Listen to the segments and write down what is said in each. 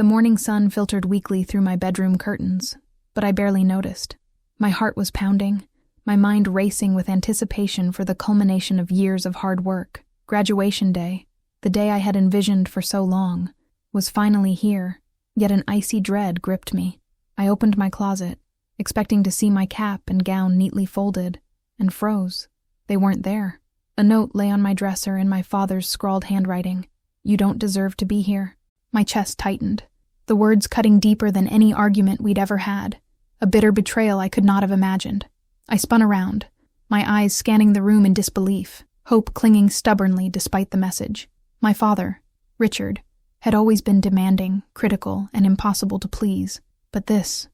The morning sun filtered weakly through my bedroom curtains, but I barely noticed. My heart was pounding, my mind racing with anticipation for the culmination of years of hard work. Graduation day, the day I had envisioned for so long, was finally here, yet an icy dread gripped me. I opened my closet, expecting to see my cap and gown neatly folded, and froze. They weren't there. A note lay on my dresser in my father's scrawled handwriting. "You don't deserve to be here." My chest tightened, the words cutting deeper than any argument we'd ever had, a bitter betrayal I could not have imagined. I spun around, my eyes scanning the room in disbelief, hope clinging stubbornly despite the message. My father, Richard, had always been demanding, critical, and impossible to please, but this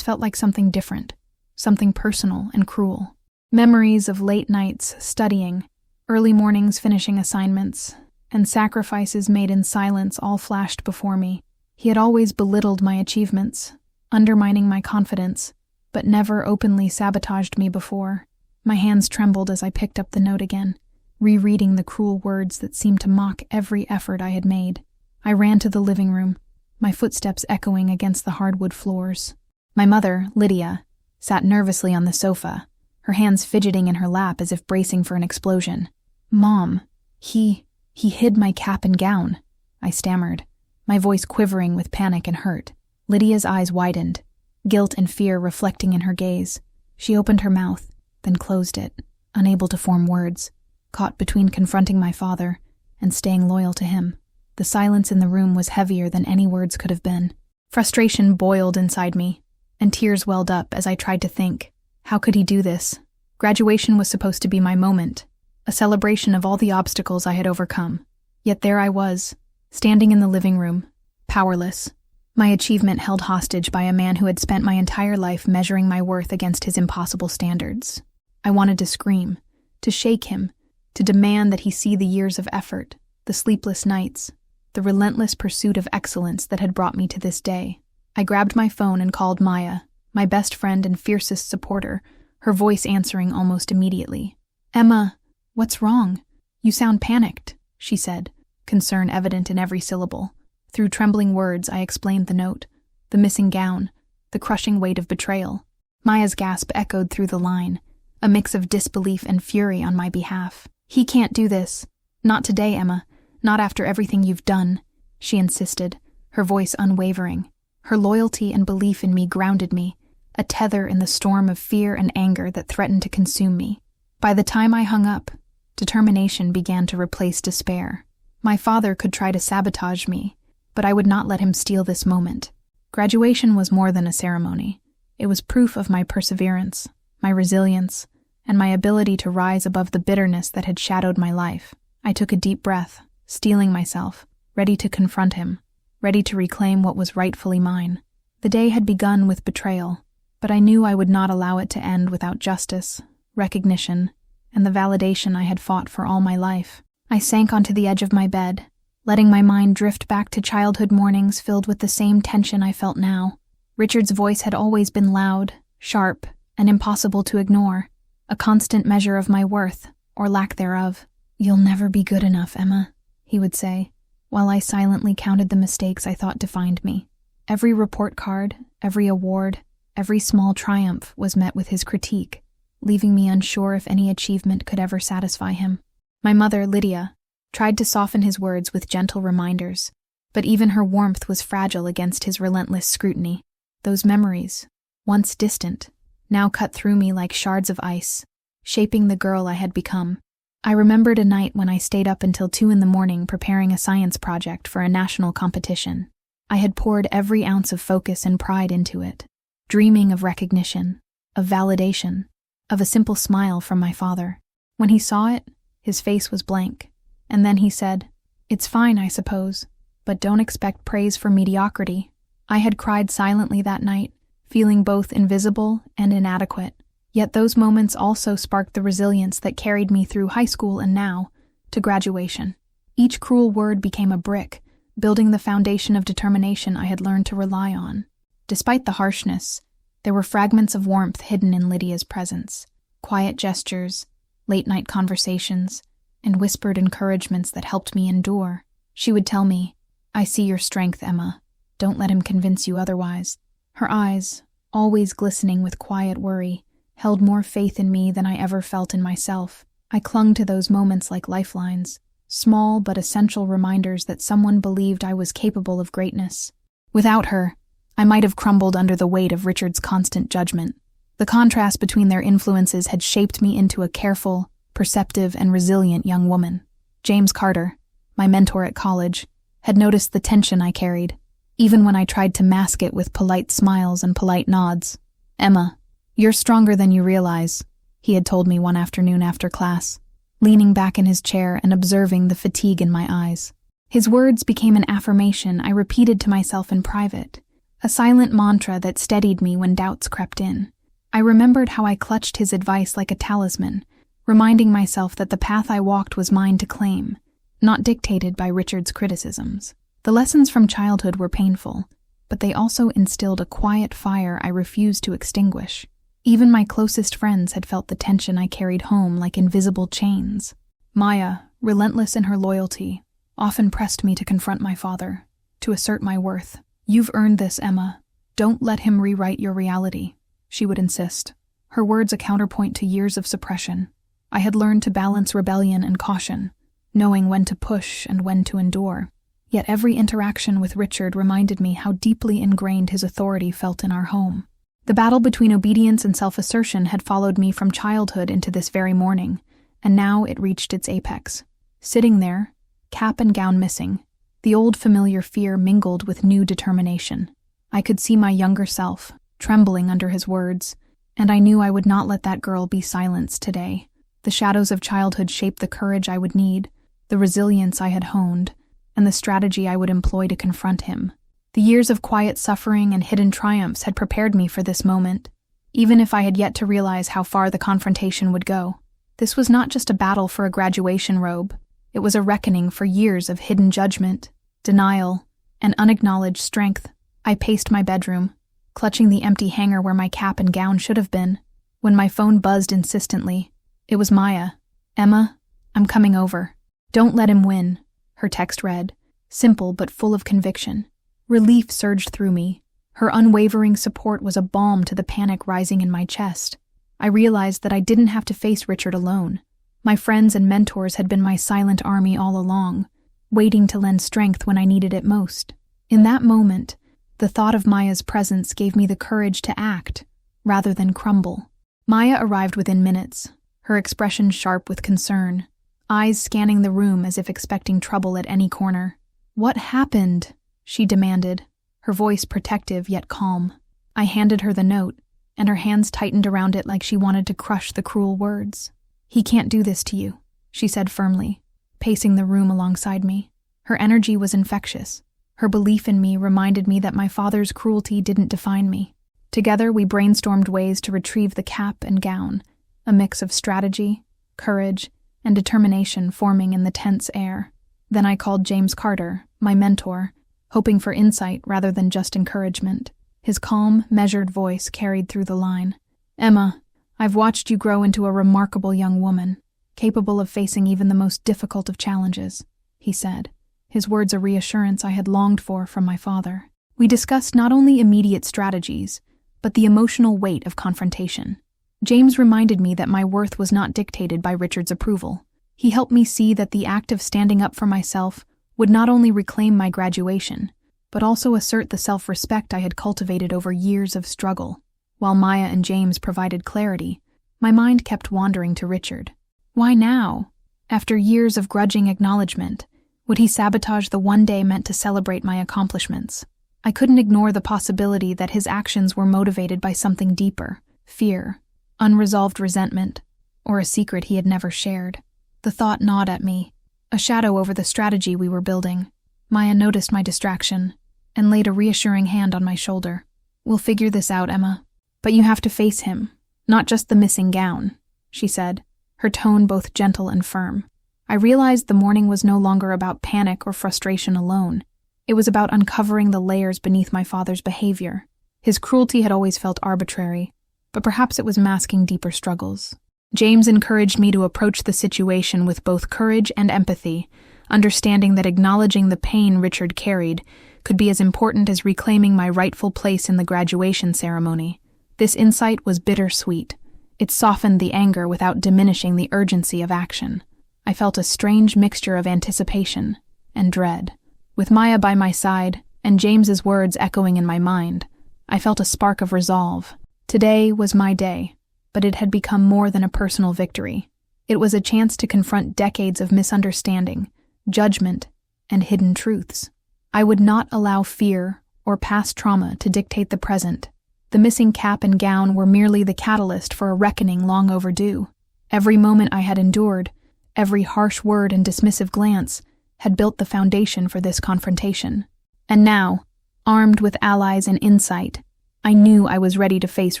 felt like something different, something personal and cruel. Memories of late nights studying, early mornings finishing assignments, and sacrifices made in silence all flashed before me. He had always belittled my achievements, undermining my confidence, but never openly sabotaged me before. My hands trembled as I picked up the note again, rereading the cruel words that seemed to mock every effort I had made. I ran to the living room, my footsteps echoing against the hardwood floors. My mother, Lydia, sat nervously on the sofa, her hands fidgeting in her lap as if bracing for an explosion. "Mom, he hid my cap and gown," I stammered, my voice quivering with panic and hurt. Lydia's eyes widened, guilt and fear reflecting in her gaze. She opened her mouth, then closed it, unable to form words, caught between confronting my father and staying loyal to him. The silence in the room was heavier than any words could have been. Frustration boiled inside me, and tears welled up as I tried to think. How could he do this? Graduation was supposed to be my moment, a celebration of all the obstacles I had overcome. Yet there I was, standing in the living room, powerless, my achievement held hostage by a man who had spent my entire life measuring my worth against his impossible standards. I wanted to scream, to shake him, to demand that he see the years of effort, the sleepless nights, the relentless pursuit of excellence that had brought me to this day. I grabbed my phone and called Maya, my best friend and fiercest supporter, her voice answering almost immediately. "Emma, what's wrong? You sound panicked," she said, concern evident in every syllable. Through trembling words, I explained the note, the missing gown, the crushing weight of betrayal. Maya's gasp echoed through the line, a mix of disbelief and fury on my behalf. "He can't do this. Not today, Emma. Not after everything you've done," she insisted, her voice unwavering. Her loyalty and belief in me grounded me, a tether in the storm of fear and anger that threatened to consume me. By the time I hung up, determination began to replace despair. My father could try to sabotage me, but I would not let him steal this moment. Graduation was more than a ceremony. It was proof of my perseverance, my resilience, and my ability to rise above the bitterness that had shadowed my life. I took a deep breath, steeling myself, ready to confront him, ready to reclaim what was rightfully mine. The day had begun with betrayal, but I knew I would not allow it to end without justice, recognition, and the validation I had fought for all my life. I sank onto the edge of my bed, letting my mind drift back to childhood mornings filled with the same tension I felt now. Richard's voice had always been loud, sharp, and impossible to ignore, a constant measure of my worth, or lack thereof. "You'll never be good enough, Emma," he would say, while I silently counted the mistakes I thought defined me. Every report card, every award, every small triumph was met with his critique, leaving me unsure if any achievement could ever satisfy him. My mother, Lydia, tried to soften his words with gentle reminders, but even her warmth was fragile against his relentless scrutiny. Those memories, once distant, now cut through me like shards of ice, shaping the girl I had become. I remembered a night when I stayed up until 2 a.m. preparing a science project for a national competition. I had poured every ounce of focus and pride into it, dreaming of recognition, of validation, of a simple smile from my father. When he saw it, his face was blank, and then he said, "It's fine, I suppose, but don't expect praise for mediocrity." I had cried silently that night, feeling both invisible and inadequate. Yet those moments also sparked the resilience that carried me through high school and now, to graduation. Each cruel word became a brick, building the foundation of determination I had learned to rely on. Despite the harshness, there were fragments of warmth hidden in Lydia's presence, quiet gestures, late-night conversations, and whispered encouragements that helped me endure. She would tell me, "I see your strength, Emma. Don't let him convince you otherwise. Her eyes, always glistening with quiet worry, held more faith in me than I ever felt in myself. I clung to those moments like lifelines, small but essential reminders that someone believed I was capable of greatness. Without her, I might have crumbled under the weight of Richard's constant judgment. The contrast between their influences had shaped me into a careful, perceptive, and resilient young woman. James Carter, my mentor at college, had noticed the tension I carried, even when I tried to mask it with polite smiles and polite nods. "Emma, you're stronger than you realize," he had told me one afternoon after class, leaning back in his chair and observing the fatigue in my eyes. His words became an affirmation I repeated to myself in private, a silent mantra that steadied me when doubts crept in. I remembered how I clutched his advice like a talisman, reminding myself that the path I walked was mine to claim, not dictated by Richard's criticisms. The lessons from childhood were painful, but they also instilled a quiet fire I refused to extinguish. Even my closest friends had felt the tension I carried home like invisible chains. Maya, relentless in her loyalty, often pressed me to confront my father, to assert my worth. "You've earned this, Emma. Don't let him rewrite your reality," she would insist, her words a counterpoint to years of suppression. I had learned to balance rebellion and caution, knowing when to push and when to endure. Yet every interaction with Richard reminded me how deeply ingrained his authority felt in our home. The battle between obedience and self-assertion had followed me from childhood into this very morning, and now it reached its apex. Sitting there, cap and gown missing, the old familiar fear mingled with new determination. I could see my younger self, trembling under his words, and I knew I would not let that girl be silenced today. The shadows of childhood shaped the courage I would need, the resilience I had honed, and the strategy I would employ to confront him. The years of quiet suffering and hidden triumphs had prepared me for this moment, even if I had yet to realize how far the confrontation would go. This was not just a battle for a graduation robe. It was a reckoning for years of hidden judgment, denial, and unacknowledged strength. I paced my bedroom, clutching the empty hanger where my cap and gown should have been, when my phone buzzed insistently. It was Maya. "Emma, I'm coming over. Don't let him win," her text read, simple but full of conviction. Relief surged through me. Her unwavering support was a balm to the panic rising in my chest. I realized that I didn't have to face Richard alone. My friends and mentors had been my silent army all along, waiting to lend strength when I needed it most. In that moment, the thought of Maya's presence gave me the courage to act, rather than crumble. Maya arrived within minutes, her expression sharp with concern, eyes scanning the room as if expecting trouble at any corner. "What happened?" she demanded, her voice protective yet calm. I handed her the note, and her hands tightened around it like she wanted to crush the cruel words. "He can't do this to you," she said firmly, pacing the room alongside me. Her energy was infectious. Her belief in me reminded me that my father's cruelty didn't define me. Together, we brainstormed ways to retrieve the cap and gown, a mix of strategy, courage, and determination forming in the tense air. Then I called James Carter, my mentor, hoping for insight rather than just encouragement. His calm, measured voice carried through the line. "Emma, I've watched you grow into a remarkable young woman, capable of facing even the most difficult of challenges," he said, his words a reassurance I had longed for from my father. We discussed not only immediate strategies, but the emotional weight of confrontation. James reminded me that my worth was not dictated by Richard's approval. He helped me see that the act of standing up for myself would not only reclaim my graduation, but also assert the self-respect I had cultivated over years of struggle. While Maya and James provided clarity, my mind kept wandering to Richard. Why now? After years of grudging acknowledgement, would he sabotage the one day meant to celebrate my accomplishments? I couldn't ignore the possibility that his actions were motivated by something deeper: fear, unresolved resentment, or a secret he had never shared. The thought gnawed at me, a shadow over the strategy we were building. Maya noticed my distraction and laid a reassuring hand on my shoulder. "We'll figure this out, Emma. But you have to face him, not just the missing gown," she said, her tone both gentle and firm. I realized the morning was no longer about panic or frustration alone. It was about uncovering the layers beneath my father's behavior. His cruelty had always felt arbitrary, but perhaps it was masking deeper struggles. James encouraged me to approach the situation with both courage and empathy, understanding that acknowledging the pain Richard carried could be as important as reclaiming my rightful place in the graduation ceremony. This insight was bittersweet. It softened the anger without diminishing the urgency of action. I felt a strange mixture of anticipation and dread. With Maya by my side and James's words echoing in my mind, I felt a spark of resolve. Today was my day, but it had become more than a personal victory. It was a chance to confront decades of misunderstanding, judgment, and hidden truths. I would not allow fear or past trauma to dictate the present. The missing cap and gown were merely the catalyst for a reckoning long overdue. Every moment I had endured, every harsh word and dismissive glance, had built the foundation for this confrontation. And now, armed with allies and insight, I knew I was ready to face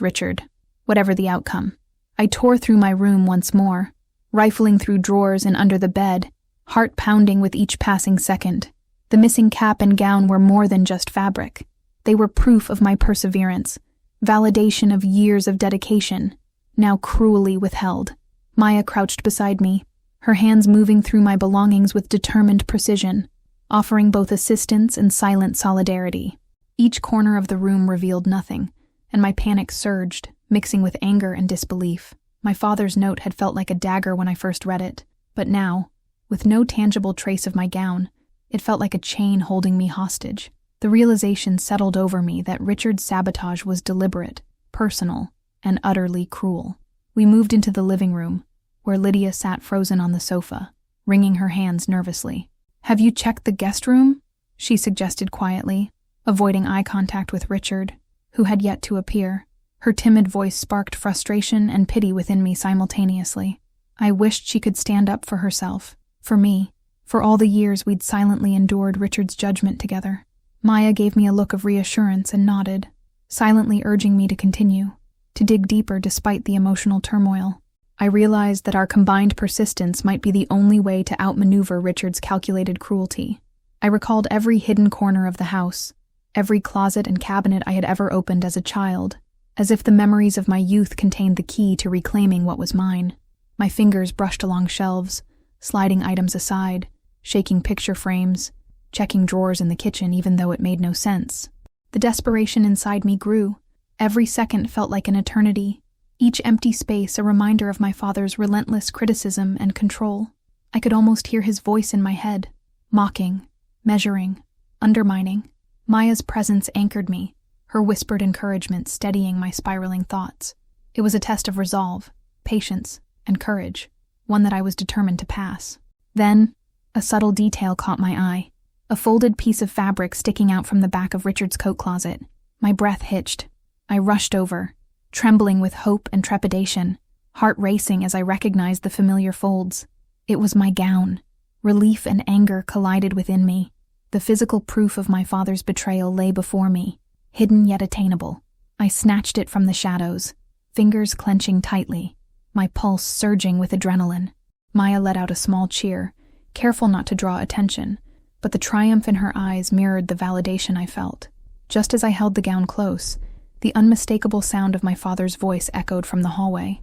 Richard, whatever the outcome. I tore through my room once more, rifling through drawers and under the bed, heart pounding with each passing second. The missing cap and gown were more than just fabric. They were proof of my perseverance, validation of years of dedication, now cruelly withheld. Maya crouched beside me, her hands moving through my belongings with determined precision, offering both assistance and silent solidarity. Each corner of the room revealed nothing, and my panic surged, mixing with anger and disbelief. My father's note had felt like a dagger when I first read it, but now, with no tangible trace of my gown, it felt like a chain holding me hostage. The realization settled over me that Richard's sabotage was deliberate, personal, and utterly cruel. We moved into the living room, where Lydia sat frozen on the sofa, wringing her hands nervously. "Have you checked the guest room?" she suggested quietly, avoiding eye contact with Richard, who had yet to appear. Her timid voice sparked frustration and pity within me simultaneously. I wished she could stand up for herself, for me, for all the years we'd silently endured Richard's judgment together. Maya gave me a look of reassurance and nodded, silently urging me to continue, to dig deeper despite the emotional turmoil. I realized that our combined persistence might be the only way to outmaneuver Richard's calculated cruelty. I recalled every hidden corner of the house, every closet and cabinet I had ever opened as a child, as if the memories of my youth contained the key to reclaiming what was mine. My fingers brushed along shelves, sliding items aside, shaking picture frames, checking drawers in the kitchen even though it made no sense. The desperation inside me grew. Every second felt like an eternity, each empty space a reminder of my father's relentless criticism and control. I could almost hear his voice in my head, mocking, measuring, undermining. Maya's presence anchored me, her whispered encouragement steadying my spiraling thoughts. It was a test of resolve, patience, and courage, one that I was determined to pass. Then, a subtle detail caught my eye. A folded piece of fabric sticking out from the back of Richard's coat closet. My breath hitched. I rushed over, trembling with hope and trepidation, heart racing as I recognized the familiar folds. It was my gown. Relief and anger collided within me. The physical proof of my father's betrayal lay before me, hidden yet attainable. I snatched it from the shadows, fingers clenching tightly, my pulse surging with adrenaline. Maya let out a small cheer, careful not to draw attention, but the triumph in her eyes mirrored the validation I felt. Just as I held the gown close, the unmistakable sound of my father's voice echoed from the hallway.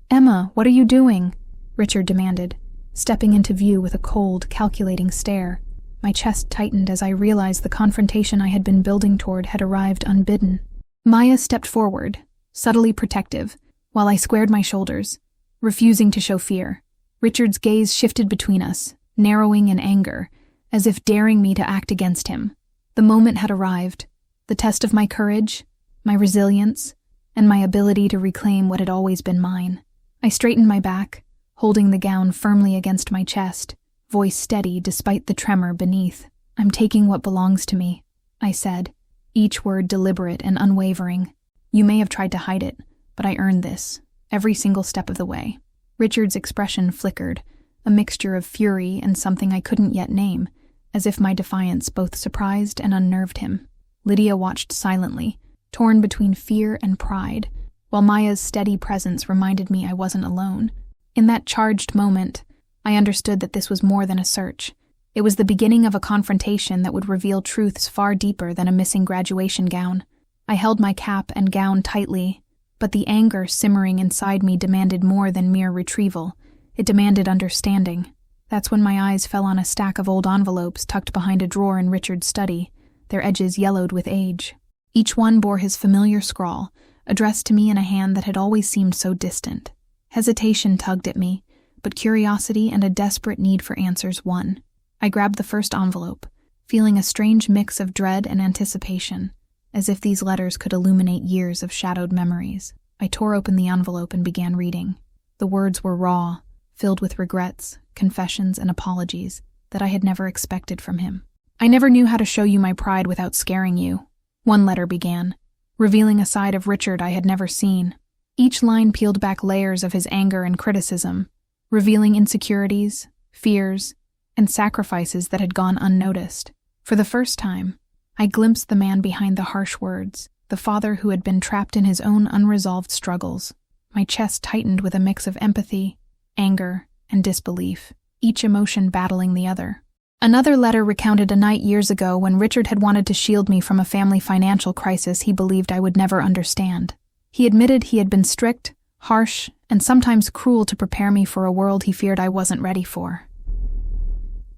"Emma, what are you doing?" Richard demanded, stepping into view with a cold, calculating stare. My chest tightened as I realized the confrontation I had been building toward had arrived unbidden. Maya stepped forward, subtly protective, while I squared my shoulders, refusing to show fear. Richard's gaze shifted between us, narrowing in anger, as if daring me to act against him. The moment had arrived, the test of my courage, my resilience, and my ability to reclaim what had always been mine. I straightened my back, holding the gown firmly against my chest, voice steady despite the tremor beneath. "I'm taking what belongs to me," I said, each word deliberate and unwavering. "You may have tried to hide it, but I earned this, every single step of the way." Richard's expression flickered, a mixture of fury and something I couldn't yet name, as if my defiance both surprised and unnerved him. Lydia watched silently, torn between fear and pride, while Maya's steady presence reminded me I wasn't alone. In that charged moment, I understood that this was more than a search. It was the beginning of a confrontation that would reveal truths far deeper than a missing graduation gown. I held my cap and gown tightly, but the anger simmering inside me demanded more than mere retrieval. It demanded understanding. That's when my eyes fell on a stack of old envelopes tucked behind a drawer in Richard's study, their edges yellowed with age. Each one bore his familiar scrawl, addressed to me in a hand that had always seemed so distant. Hesitation tugged at me, but curiosity and a desperate need for answers won. I grabbed the first envelope, feeling a strange mix of dread and anticipation, as if these letters could illuminate years of shadowed memories. I tore open the envelope and began reading. The words were raw, filled with regrets, confessions, and apologies that I had never expected from him. "I never knew how to show you my pride without scaring you," one letter began, revealing a side of Richard I had never seen. Each line peeled back layers of his anger and criticism, revealing insecurities, fears, and sacrifices that had gone unnoticed. For the first time, I glimpsed the man behind the harsh words, the father who had been trapped in his own unresolved struggles. My chest tightened with a mix of empathy, anger, and disbelief, each emotion battling the other. Another letter recounted a night years ago when Richard had wanted to shield me from a family financial crisis he believed I would never understand. He admitted he had been strict, harsh, and sometimes cruel to prepare me for a world he feared I wasn't ready for.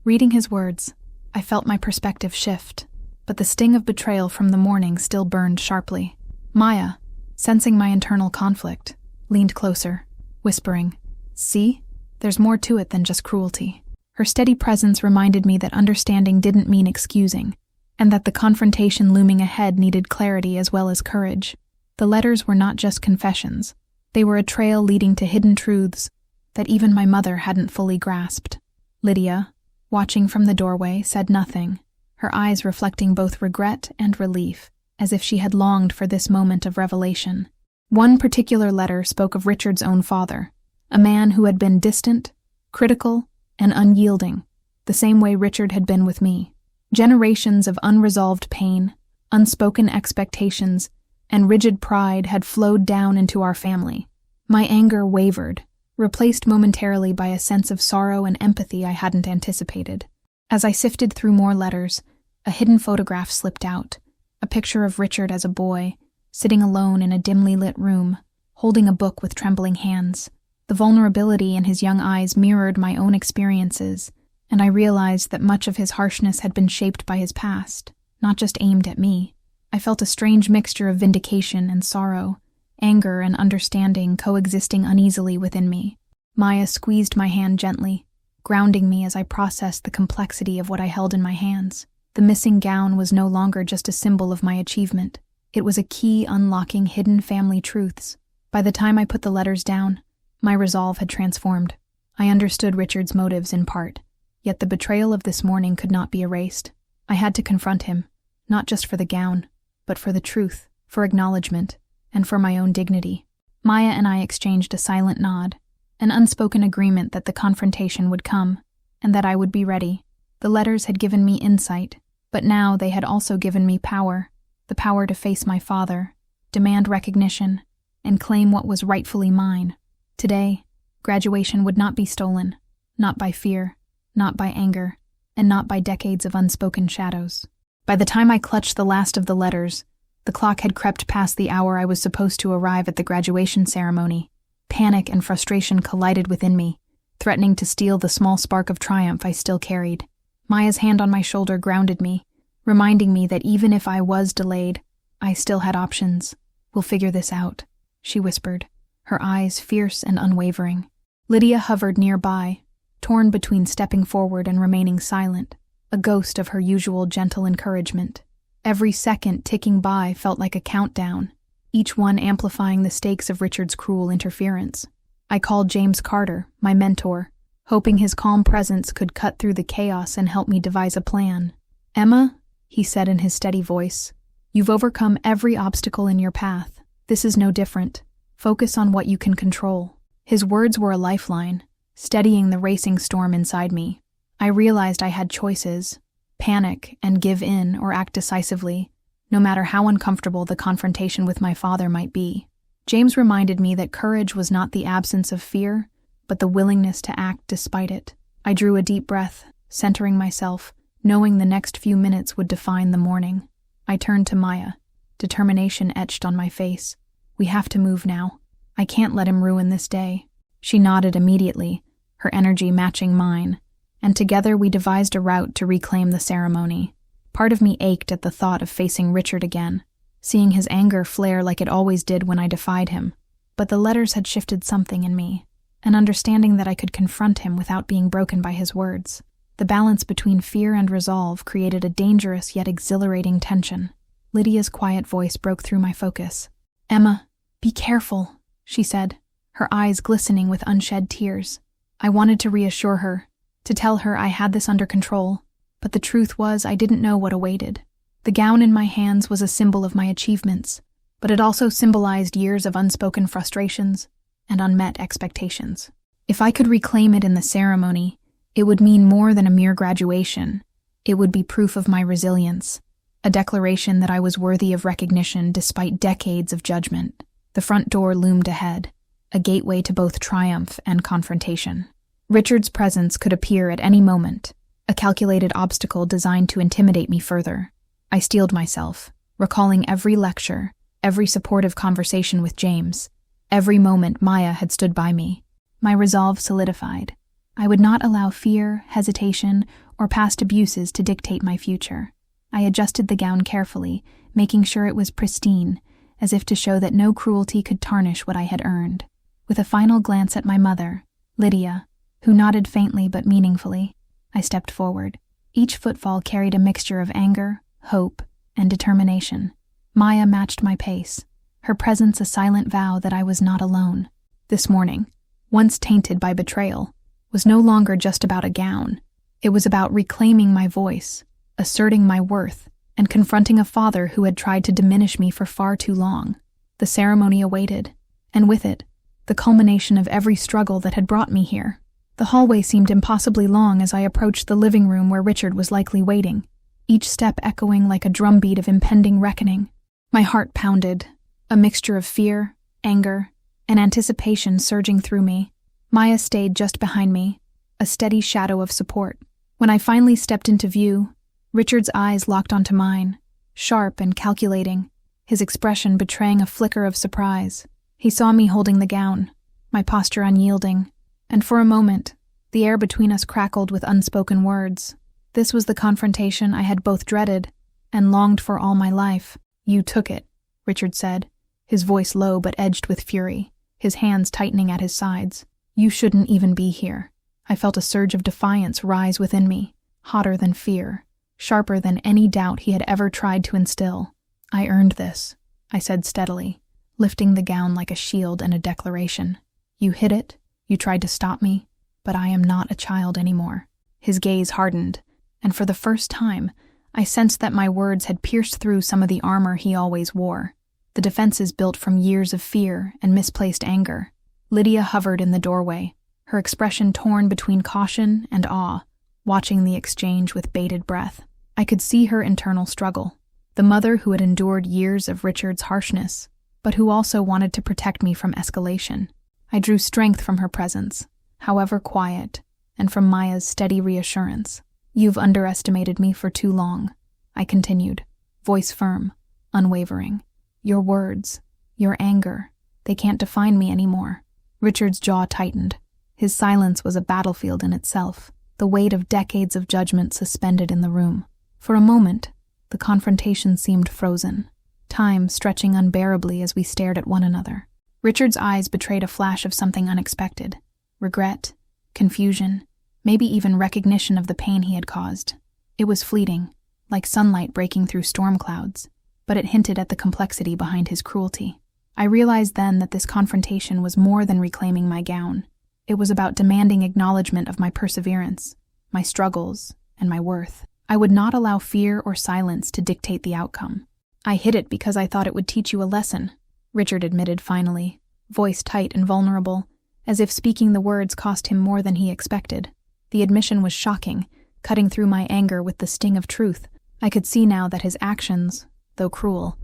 Reading his words, I felt my perspective shift, but the sting of betrayal from the morning still burned sharply. Maya, sensing my internal conflict, leaned closer, whispering, "See? There's more to it than just cruelty." Her steady presence reminded me that understanding didn't mean excusing, and that the confrontation looming ahead needed clarity as well as courage. The letters were not just confessions. They were a trail leading to hidden truths that even my mother hadn't fully grasped. Lydia, watching from the doorway, said nothing, her eyes reflecting both regret and relief, as if she had longed for this moment of revelation. One particular letter spoke of Richard's own father, a man who had been distant, critical, and unyielding, the same way Richard had been with me. Generations of unresolved pain, unspoken expectations, and rigid pride had flowed down into our family. My anger wavered, replaced momentarily by a sense of sorrow and empathy I hadn't anticipated. As I sifted through more letters, a hidden photograph slipped out, a picture of Richard as a boy, sitting alone in a dimly lit room, holding a book with trembling hands. The vulnerability in his young eyes mirrored my own experiences, and I realized that much of his harshness had been shaped by his past, not just aimed at me. I felt a strange mixture of vindication and sorrow, anger and understanding coexisting uneasily within me. Maya squeezed my hand gently, grounding me as I processed the complexity of what I held in my hands. The missing gown was no longer just a symbol of my achievement. It was a key unlocking hidden family truths. By the time I put the letters down, my resolve had transformed. I understood Richard's motives in part, yet the betrayal of this morning could not be erased. I had to confront him, not just for the gown, but for the truth, for acknowledgement, and for my own dignity. Maya and I exchanged a silent nod, an unspoken agreement that the confrontation would come, and that I would be ready. The letters had given me insight, but now they had also given me power, the power to face my father, demand recognition, and claim what was rightfully mine. Today, graduation would not be stolen, not by fear, not by anger, and not by decades of unspoken shadows. By the time I clutched the last of the letters, the clock had crept past the hour I was supposed to arrive at the graduation ceremony. Panic and frustration collided within me, threatening to steal the small spark of triumph I still carried. Maya's hand on my shoulder grounded me, reminding me that even if I was delayed, I still had options. "We'll figure this out," she whispered, her eyes fierce and unwavering. Lydia hovered nearby, torn between stepping forward and remaining silent, a ghost of her usual gentle encouragement. Every second ticking by felt like a countdown, each one amplifying the stakes of Richard's cruel interference. I called James Carter, my mentor, hoping his calm presence could cut through the chaos and help me devise a plan. "Emma," he said in his steady voice, "you've overcome every obstacle in your path. This is no different. Focus on what you can control." His words were a lifeline, steadying the racing storm inside me. I realized I had choices: panic and give in or act decisively, no matter how uncomfortable the confrontation with my father might be. James reminded me that courage was not the absence of fear, but the willingness to act despite it. I drew a deep breath, centering myself, knowing the next few minutes would define the morning. I turned to Maya, determination etched on my face. "We have to move now. I can't let him ruin this day." She nodded immediately, her energy matching mine, and together we devised a route to reclaim the ceremony. Part of me ached at the thought of facing Richard again, seeing his anger flare like it always did when I defied him. But the letters had shifted something in me, an understanding that I could confront him without being broken by his words. The balance between fear and resolve created a dangerous yet exhilarating tension. Lydia's quiet voice broke through my focus. "Emma, be careful," she said, her eyes glistening with unshed tears. I wanted to reassure her, to tell her I had this under control, but the truth was I didn't know what awaited. The gown in my hands was a symbol of my achievements, but it also symbolized years of unspoken frustrations and unmet expectations. If I could reclaim it in the ceremony, it would mean more than a mere graduation. It would be proof of my resilience, a declaration that I was worthy of recognition despite decades of judgment. The front door loomed ahead, a gateway to both triumph and confrontation. Richard's presence could appear at any moment, a calculated obstacle designed to intimidate me further. I steeled myself, recalling every lecture, every supportive conversation with James, every moment Maya had stood by me. My resolve solidified. I would not allow fear, hesitation, or past abuses to dictate my future. I adjusted the gown carefully, making sure it was pristine, as if to show that no cruelty could tarnish what I had earned. With a final glance at my mother, Lydia, who nodded faintly but meaningfully, I stepped forward. Each footfall carried a mixture of anger, hope, and determination. Maya matched my pace, her presence a silent vow that I was not alone. This morning, once tainted by betrayal, was no longer just about a gown. It was about reclaiming my voice, asserting my worth, and confronting a father who had tried to diminish me for far too long. The ceremony awaited, and with it, the culmination of every struggle that had brought me here. The hallway seemed impossibly long as I approached the living room where Richard was likely waiting, each step echoing like a drumbeat of impending reckoning. My heart pounded, a mixture of fear, anger, and anticipation surging through me. Maya stayed just behind me, a steady shadow of support. When I finally stepped into view, Richard's eyes locked onto mine, sharp and calculating, his expression betraying a flicker of surprise. He saw me holding the gown, my posture unyielding, and for a moment, the air between us crackled with unspoken words. This was the confrontation I had both dreaded and longed for all my life. "You took it," Richard said, his voice low but edged with fury, his hands tightening at his sides. "You shouldn't even be here." I felt a surge of defiance rise within me, hotter than fear, sharper than any doubt he had ever tried to instill. "I earned this," I said steadily, lifting the gown like a shield and a declaration. "You hid it, you tried to stop me, but I am not a child anymore." His gaze hardened, and for the first time, I sensed that my words had pierced through some of the armor he always wore, the defenses built from years of fear and misplaced anger. Lydia hovered in the doorway, her expression torn between caution and awe, watching the exchange with bated breath. I could see her internal struggle, the mother who had endured years of Richard's harshness, but who also wanted to protect me from escalation. I drew strength from her presence, however quiet, and from Maya's steady reassurance. "You've underestimated me for too long," I continued, voice firm, unwavering. "Your words, your anger, they can't define me anymore." Richard's jaw tightened. His silence was a battlefield in itself, the weight of decades of judgment suspended in the room. For a moment, the confrontation seemed frozen, time stretching unbearably as we stared at one another. Richard's eyes betrayed a flash of something unexpected: regret, confusion, maybe even recognition of the pain he had caused. It was fleeting, like sunlight breaking through storm clouds, but it hinted at the complexity behind his cruelty. I realized then that this confrontation was more than reclaiming my gown. It was about demanding acknowledgement of my perseverance, my struggles, and my worth. I would not allow fear or silence to dictate the outcome. "I hid it because I thought it would teach you a lesson," Richard admitted finally, voice tight and vulnerable, as if speaking the words cost him more than he expected. The admission was shocking, cutting through my anger with the sting of truth. I could see now that his actions, though cruel,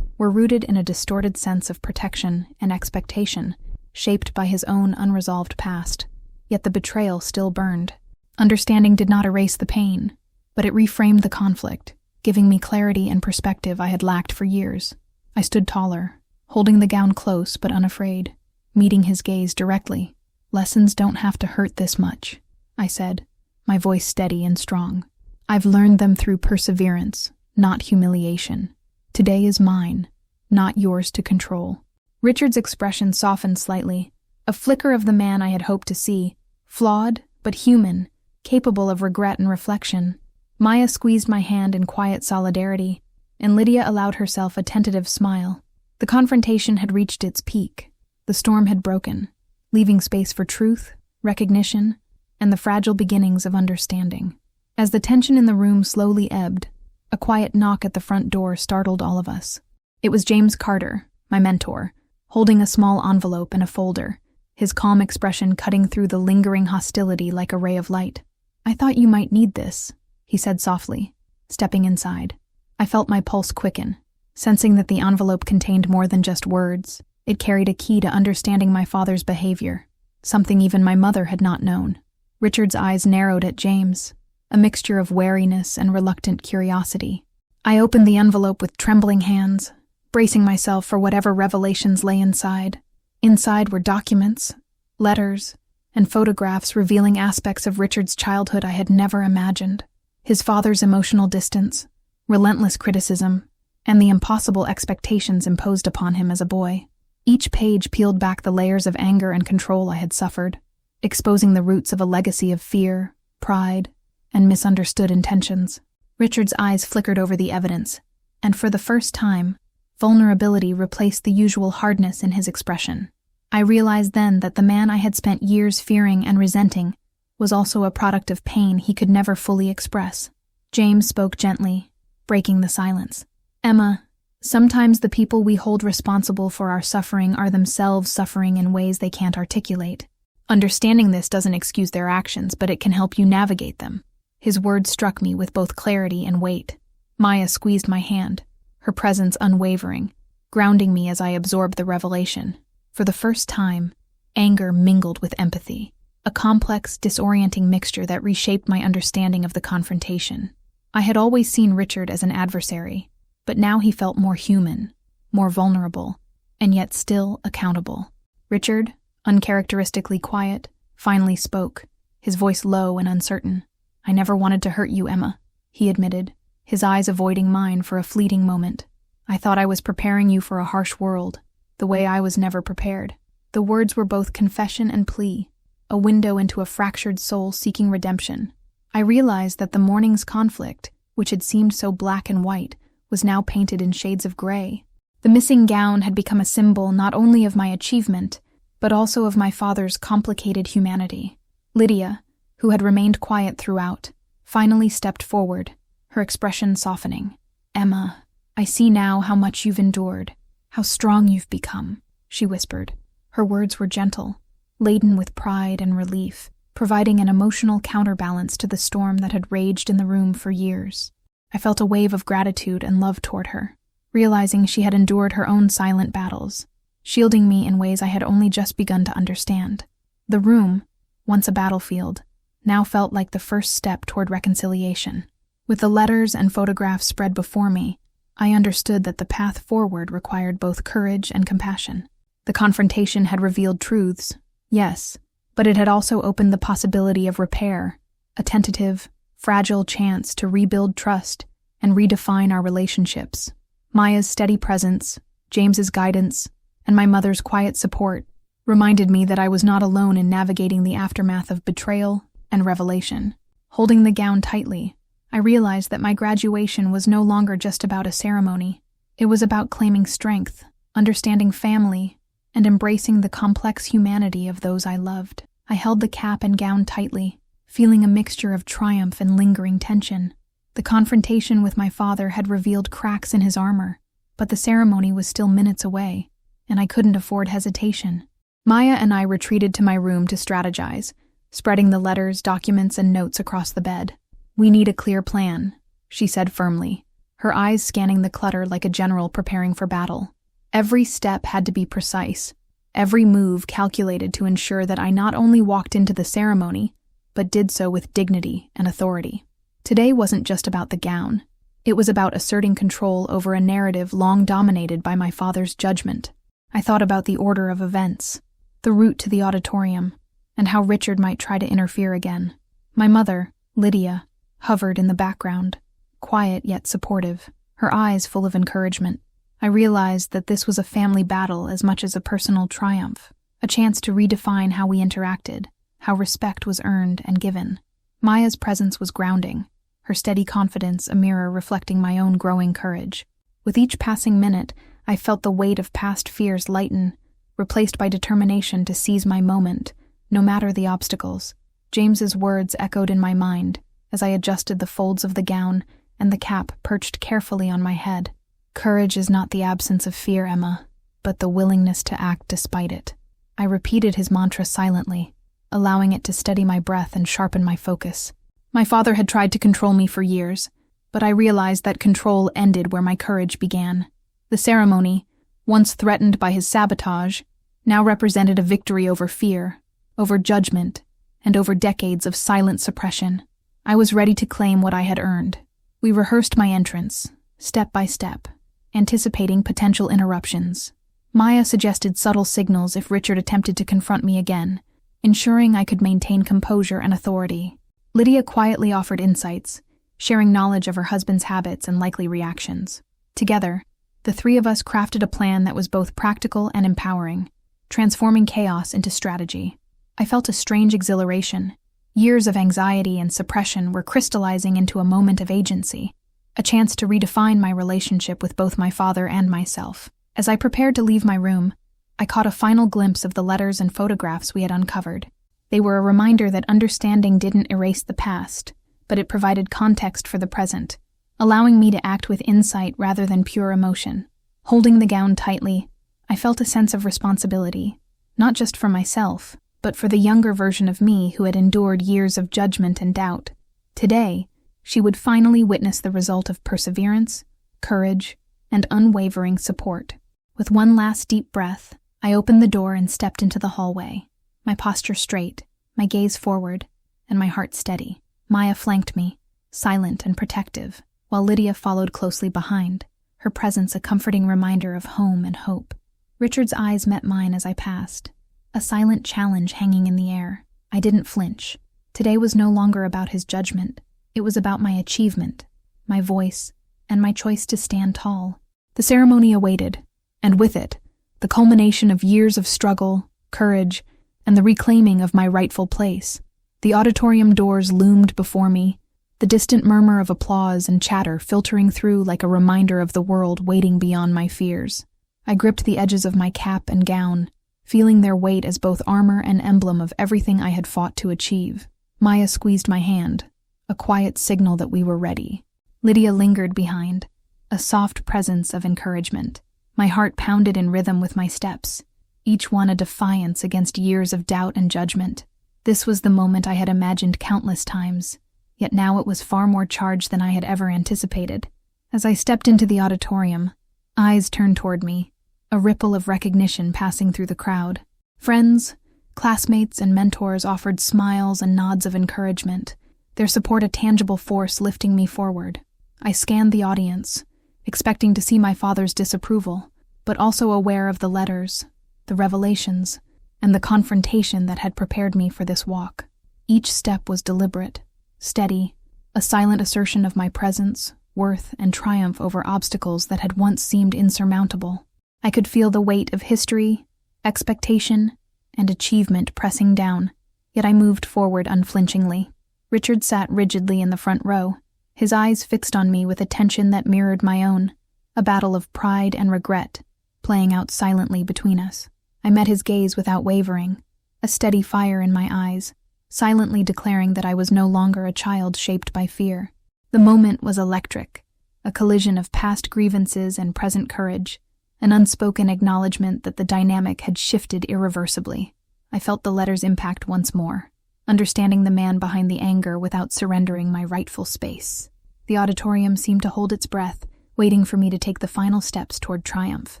were rooted in a distorted sense of protection and expectation, shaped by his own unresolved past. Yet the betrayal still burned. Understanding did not erase the pain, but it reframed the conflict, giving me clarity and perspective I had lacked for years. I stood taller, holding the gown close but unafraid, meeting his gaze directly. "Lessons don't have to hurt this much," I said, my voice steady and strong. "I've learned them through perseverance, not humiliation. Today is mine, not yours to control." Richard's expression softened slightly, a flicker of the man I had hoped to see, flawed but human, capable of regret and reflection. Maya squeezed my hand in quiet solidarity, and Lydia allowed herself a tentative smile. The confrontation had reached its peak. The storm had broken, leaving space for truth, recognition, and the fragile beginnings of understanding. As the tension in the room slowly ebbed, a quiet knock at the front door startled all of us. It was James Carter, my mentor, holding a small envelope and a folder, his calm expression cutting through the lingering hostility like a ray of light. "I thought you might need this," he said softly, stepping inside. I felt my pulse quicken, sensing that the envelope contained more than just words. It carried a key to understanding my father's behavior, something even my mother had not known. Richard's eyes narrowed at James, a mixture of wariness and reluctant curiosity. I opened the envelope with trembling hands, bracing myself for whatever revelations lay inside. Inside were documents, letters, and photographs revealing aspects of Richard's childhood I had never imagined. His father's emotional distance, relentless criticism, and the impossible expectations imposed upon him as a boy. Each page peeled back the layers of anger and control I had suffered, exposing the roots of a legacy of fear, pride, and misunderstood intentions. Richard's eyes flickered over the evidence, and for the first time, vulnerability replaced the usual hardness in his expression. I realized then that the man I had spent years fearing and resenting was also a product of pain he could never fully express. James spoke gently, breaking the silence. "Emma, sometimes the people we hold responsible for our suffering are themselves suffering in ways they can't articulate. Understanding this doesn't excuse their actions, but it can help you navigate them." His words struck me with both clarity and weight. Maya squeezed my hand, her presence unwavering, grounding me as I absorbed the revelation. For the first time, anger mingled with empathy, a complex, disorienting mixture that reshaped my understanding of the confrontation. I had always seen Richard as an adversary, but now he felt more human, more vulnerable, and yet still accountable. Richard, uncharacteristically quiet, finally spoke, his voice low and uncertain. "I never wanted to hurt you, Emma," he admitted, his eyes avoiding mine for a fleeting moment. "I thought I was preparing you for a harsh world, the way I was never prepared." The words were both confession and plea, a window into a fractured soul seeking redemption. I realized that the morning's conflict, which had seemed so black and white, was now painted in shades of gray. The missing gown had become a symbol not only of my achievement, but also of my father's complicated humanity. Lydia, who had remained quiet throughout, finally stepped forward, her expression softening. "Emma, I see now how much you've endured, how strong you've become," she whispered. Her words were gentle, laden with pride and relief, providing an emotional counterbalance to the storm that had raged in the room for years. I felt a wave of gratitude and love toward her, realizing she had endured her own silent battles, shielding me in ways I had only just begun to understand. The room, once a battlefield, now felt like the first step toward reconciliation. With the letters and photographs spread before me, I understood that the path forward required both courage and compassion. The confrontation had revealed truths, yes, but it had also opened the possibility of repair, a tentative, fragile chance to rebuild trust and redefine our relationships. Maya's steady presence, James's guidance, and my mother's quiet support reminded me that I was not alone in navigating the aftermath of betrayal and revelation. Holding the gown tightly, I realized that my graduation was no longer just about a ceremony. It was about claiming strength, understanding family, and embracing the complex humanity of those I loved. I held the cap and gown tightly, feeling a mixture of triumph and lingering tension. The confrontation with my father had revealed cracks in his armor, but the ceremony was still minutes away, and I couldn't afford hesitation. Maya and I retreated to my room to strategize, spreading the letters, documents, and notes across the bed. "We need a clear plan," she said firmly, her eyes scanning the clutter like a general preparing for battle. Every step had to be precise, every move calculated to ensure that I not only walked into the ceremony, but did so with dignity and authority. Today wasn't just about the gown. It was about asserting control over a narrative long dominated by my father's judgment. I thought about the order of events, the route to the auditorium, and how Richard might try to interfere again. My mother, Lydia hovered in the background, quiet yet supportive, her eyes full of encouragement. I realized that this was a family battle as much as a personal triumph, a chance to redefine how we interacted, how respect was earned and given. Maya's presence was grounding, her steady confidence a mirror reflecting my own growing courage. With each passing minute, I felt the weight of past fears lighten, replaced by determination to seize my moment, no matter the obstacles. James's words echoed in my mind as I adjusted the folds of the gown and the cap perched carefully on my head. Courage is not the absence of fear, Emma, but the willingness to act despite it. I repeated his mantra silently, allowing it to steady my breath and sharpen my focus. My father had tried to control me for years, but I realized that control ended where my courage began. The ceremony, once threatened by his sabotage, now represented a victory over fear, over judgment, and over decades of silent suppression. I was ready to claim what I had earned. We rehearsed my entrance, step by step, anticipating potential interruptions. Maya suggested subtle signals if Richard attempted to confront me again, ensuring I could maintain composure and authority. Lydia quietly offered insights, sharing knowledge of her husband's habits and likely reactions. Together, the three of us crafted a plan that was both practical and empowering, transforming chaos into strategy. I felt a strange exhilaration. Years of anxiety and suppression were crystallizing into a moment of agency, a chance to redefine my relationship with both my father and myself. As I prepared to leave my room, I caught a final glimpse of the letters and photographs we had uncovered. They were a reminder that understanding didn't erase the past, but it provided context for the present, allowing me to act with insight rather than pure emotion. Holding the gown tightly, I felt a sense of responsibility, not just for myself, but for the younger version of me who had endured years of judgment and doubt. Today, she would finally witness the result of perseverance, courage, and unwavering support. With one last deep breath, I opened the door and stepped into the hallway, my posture straight, my gaze forward, and my heart steady. Maya flanked me, silent and protective, while Lydia followed closely behind, her presence a comforting reminder of home and hope. Richard's eyes met mine as I passed, a silent challenge hanging in the air. I didn't flinch. Today was no longer about his judgment. It was about my achievement, my voice, and my choice to stand tall. The ceremony awaited, and with it, the culmination of years of struggle, courage, and the reclaiming of my rightful place. The auditorium doors loomed before me, the distant murmur of applause and chatter filtering through like a reminder of the world waiting beyond my fears. I gripped the edges of my cap and gown, feeling their weight as both armor and emblem of everything I had fought to achieve. Maya squeezed my hand, a quiet signal that we were ready. Lydia lingered behind, a soft presence of encouragement. My heart pounded in rhythm with my steps, each one a defiance against years of doubt and judgment. This was the moment I had imagined countless times, yet now it was far more charged than I had ever anticipated. As I stepped into the auditorium, eyes turned toward me, a ripple of recognition passing through the crowd. Friends, classmates, and mentors offered smiles and nods of encouragement, their support a tangible force lifting me forward. I scanned the audience, expecting to see my father's disapproval, but also aware of the letters, the revelations, and the confrontation that had prepared me for this walk. Each step was deliberate, steady, a silent assertion of my presence, worth, and triumph over obstacles that had once seemed insurmountable. I could feel the weight of history, expectation, and achievement pressing down, yet I moved forward unflinchingly. Richard sat rigidly in the front row, his eyes fixed on me with a tension that mirrored my own, a battle of pride and regret, playing out silently between us. I met his gaze without wavering, a steady fire in my eyes, silently declaring that I was no longer a child shaped by fear. The moment was electric, a collision of past grievances and present courage, an unspoken acknowledgement that the dynamic had shifted irreversibly. I felt the letter's impact once more, understanding the man behind the anger without surrendering my rightful space. The auditorium seemed to hold its breath, waiting for me to take the final steps toward triumph.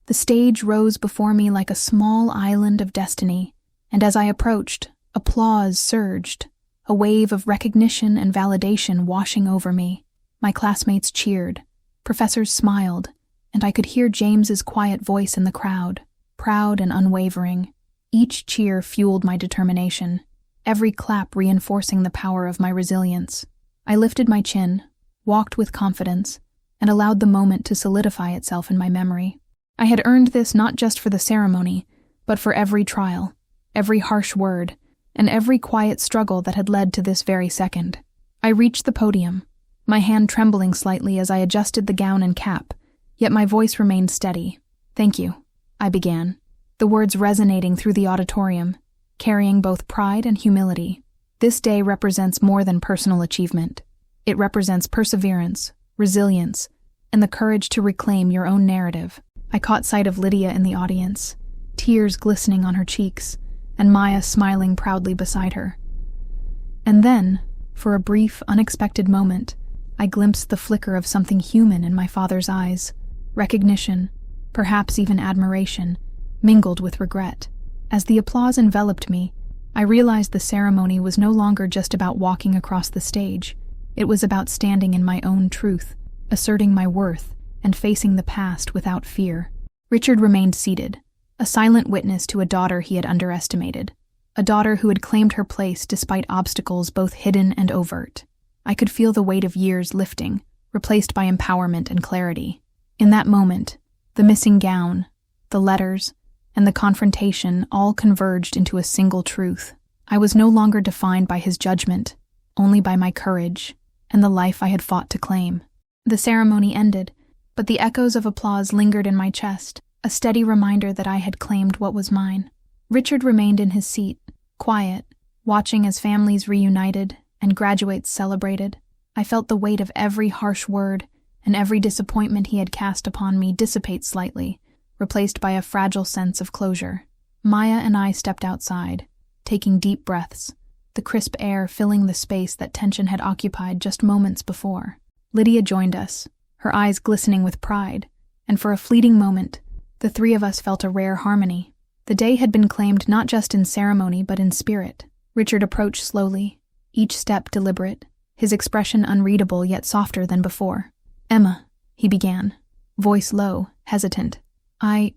The stage rose before me like a small island of destiny, and as I approached, applause surged, a wave of recognition and validation washing over me. My classmates cheered, professors smiled, and I could hear James's quiet voice in the crowd, proud and unwavering. Each cheer fueled my determination, every clap reinforcing the power of my resilience. I lifted my chin, walked with confidence, and allowed the moment to solidify itself in my memory. I had earned this not just for the ceremony, but for every trial, every harsh word, and every quiet struggle that had led to this very second. I reached the podium, my hand trembling slightly as I adjusted the gown and cap, yet my voice remained steady. "Thank you," I began, the words resonating through the auditorium, carrying both pride and humility. This day represents more than personal achievement. It represents perseverance, resilience, and the courage to reclaim your own narrative. I caught sight of Lydia in the audience, tears glistening on her cheeks, and Maya smiling proudly beside her. And then, for a brief, unexpected moment, I glimpsed the flicker of something human in my father's eyes. Recognition, perhaps even admiration, mingled with regret. As the applause enveloped me, I realized the ceremony was no longer just about walking across the stage. It was about standing in my own truth, asserting my worth, and facing the past without fear. Richard remained seated, a silent witness to a daughter he had underestimated, a daughter who had claimed her place despite obstacles both hidden and overt. I could feel the weight of years lifting, replaced by empowerment and clarity. In that moment, the missing gown, the letters, and the confrontation all converged into a single truth. I was no longer defined by his judgment, only by my courage and the life I had fought to claim. The ceremony ended, but the echoes of applause lingered in my chest, a steady reminder that I had claimed what was mine. Richard remained in his seat, quiet, watching as families reunited and graduates celebrated. I felt the weight of every harsh word and every disappointment he had cast upon me dissipate slightly, replaced by a fragile sense of closure. Maya and I stepped outside, taking deep breaths, the crisp air filling the space that tension had occupied just moments before. Lydia joined us, her eyes glistening with pride, and for a fleeting moment, the three of us felt a rare harmony. The day had been claimed not just in ceremony but in spirit. Richard approached slowly, each step deliberate, his expression unreadable yet softer than before. "Emma," he began, voice low, hesitant. I